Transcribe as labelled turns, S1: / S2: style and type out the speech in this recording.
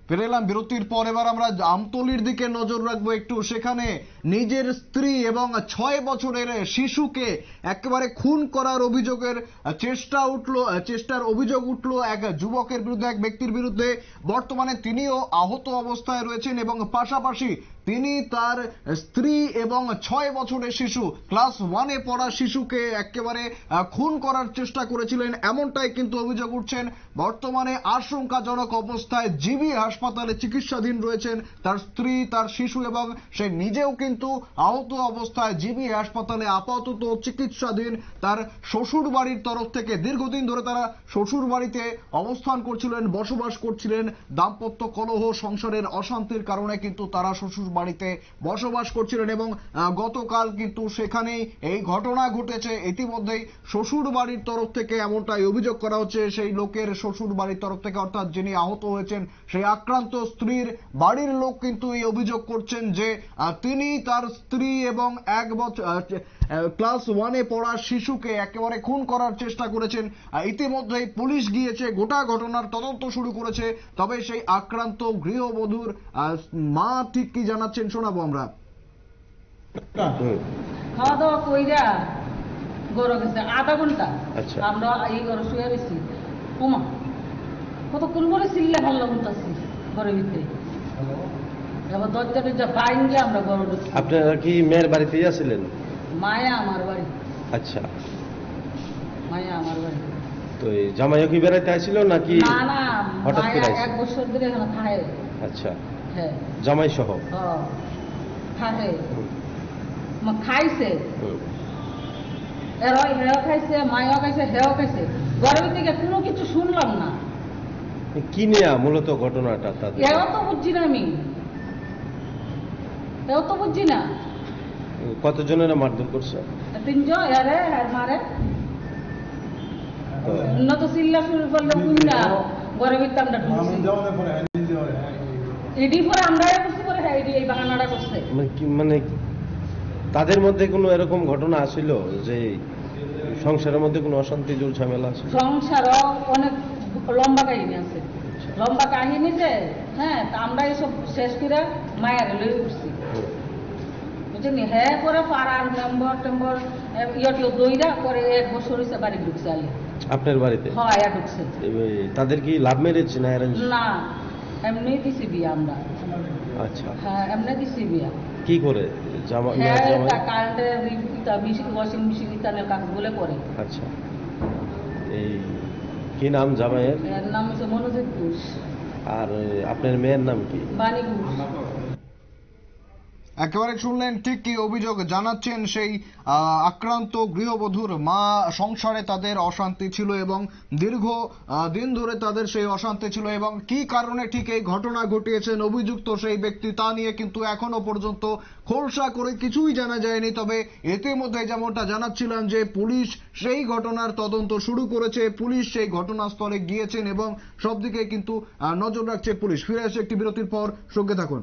S1: ফিরে এলাম বিরতির পর। এবার আমরা আমতলির দিকে নজর রাখবো একটু। সেখানে নিজের স্ত্রী এবং 6 বছরের শিশুকে একেবারে খুন করার অভিযোগের চেষ্টার অভিযোগ উঠলো এক যুবকের বিরুদ্ধে, এক ব্যক্তির বিরুদ্ধে। বর্তমানে তিনিও আহত অবস্থায় রয়েছেন এবং পাশাপাশি তিনি তার স্ত্রী এবং 6 বছরের শিশু, ক্লাস 1-এ পড়া শিশুকে একেবারে খুন করার চেষ্টা করেছিলেন, এমনটাই কিন্তু অভিযোগ উঠছেন। বর্তমানে আশঙ্কাজনক অবস্থায় জিবি হাসপাতালে চিকিৎসাধীন রয়েছেন তার স্ত্রী, তার শিশু এবং সে নিজেও কিন্তু আহত অবস্থায় জিবি হাসপাতালে আপাতত চিকিৎসাধীন। তার শ্বশুর বাড়ির তরফ থেকে দীর্ঘদিন ধরে তারা শ্বশুর বাড়িতে অবস্থান করছিলেন, বসবাস করছিলেন। দাম্পত্য কলহ, সংসারের অশান্তির কারণে কিন্তু তারা শ্বশুর বাড়িতে বসবাস করছিলেন এবং গতকাল কিন্তু সেখানেই এই ঘটনা ঘটেছে। ইতিমধ্যেই শ্বশুর বাড়ির তরফ থেকে এমনটাই অভিযোগ করা হচ্ছে। সেই লোকের শ্বশুর বাড়ির তরফ থেকে, অর্থাৎ যিনি আহত হয়েছেন সেই আক্রান্ত স্ত্রীর বাড়ির লোক কিন্তু এই অভিযোগ করছেন যে তিনি তার স্ত্রী এবং 1 বছর ক্লাস 1-এ পড়া শিশুকে একেবারে খুন করার চেষ্টা করেছেন। ইতিমধ্যেই পুলিশ গিয়েছে, গোটা ঘটনার তদন্ত শুরু করেছে। তবে সেই আক্রান্ত গৃহবধূর মা ঠিক কি জানাচ্ছেন শোনাবো আমরা।
S2: খাওয়া দাওয়া কইরা গরু গেছে আধা ঘন্টা, আমরা এই ঘরে শুয়ে রয়েছি। ওমা কতক্ষণ করে চিল্লা ভাল্লা বলতেছি ঘরের ভিতরে। এবার দরজা টরজা বাইরে আমরা ঘরে ঢুকছি।
S3: আপনারা কি মেয়ের বাড়িতে আসছিলেন?
S2: মায়া আমার বাড়ি।
S3: আচ্ছা,
S2: মায়া আমার বাড়ি।
S3: তো এই জামাইও কি বেড়াইতে আসছিল নাকি?
S2: না না,
S3: হঠাৎ করে
S2: মায়া 1 বছর ধরে এখানে থাকে।
S3: আচ্ছা,
S2: হ্যাঁ,
S3: জামাই সহ
S2: থাকে। খাইছে, হেও খাইছে, মায়াও খাইছে, হেও খাইছে। ঘরের থেকে কোনো কিছু শুনলাম না।
S3: কি নিয়ে মূলত ঘটনাটা?
S2: এও তো বুঝছি না আমি, এও তো বুঝছি না।
S3: কতজনের মারধর করছে?
S2: 3 জন। আরে মারে না তো চিল্লা শুরু করলো কুইনা ঘরের ভিতরে আমরা ঢুকছি। এডি পরে আমরা বুঝতে পারে হ্যাঁ এডি এই বাহানাটা করছে।
S3: মানে তাদের মধ্যে কোনো এরকম ঘটনা আসিল যে সংসারের মধ্যে কোনো অশান্তি, জোর ঝামেলা আছে?
S2: সংসারও অনেক লম্বা কাহিনী আছে, লম্বা কাহিনী যে। হ্যাঁ, আমরা এইসব শেষ করে মায়ের লই উঠছি, বুঝলি। হ্যাঁ, পরে পাড়ার মেম্বার টেম্বর ইয়টিও দইরা পরে 1 বছর হয়েছে বাড়ি ঢুকছে। আলে আপনার বাড়িতে? হ্যাঁ, ঢুকছে।
S3: তাদের কি লাভ ম্যারেজ না অ্যারেঞ্জ?
S2: না, এমনি দিছি বিয়া আমরা। আচ্ছা, হ্যাঁ এমনি দিছি বিয়া।
S3: কি করে?
S2: কারেন্টের ওয়াশিং মেশিন ইত্যাদি কাজ বলে করে।
S3: আচ্ছা, এই কি নাম জামাইয়ের?
S2: এর নাম হচ্ছে মনোজিৎ ঘোষ।
S3: আর আপনার মেয়ের নাম কি?
S2: বাণী ঘোষ।
S1: একেবারে শুনলেন ঠিক কি অভিযোগ জানাচ্ছেন সেই আক্রান্ত গৃহবধূর মা। সংসারে তাদের অশান্তি ছিল এবং দীর্ঘ দিন ধরে তাদের সেই অশান্তি ছিল এবং কি কারণে ঠিক এই ঘটনা ঘটিয়েছেন অভিযুক্ত সেই ব্যক্তি তা নিয়ে কিন্তু এখনো পর্যন্ত খোলসা করে কিছুই জানা যায়নি। তবে ইতিমধ্যে যেমনটা জানাচ্ছিলাম যে পুলিশ সেই ঘটনার তদন্ত শুরু করেছে, পুলিশ সেই ঘটনাস্থলে গিয়েছেন এবং সব দিকে কিন্তু নজর রাখছে পুলিশ। ফিরে এসে একটি বিরতির পর সঙ্গে থাকুন।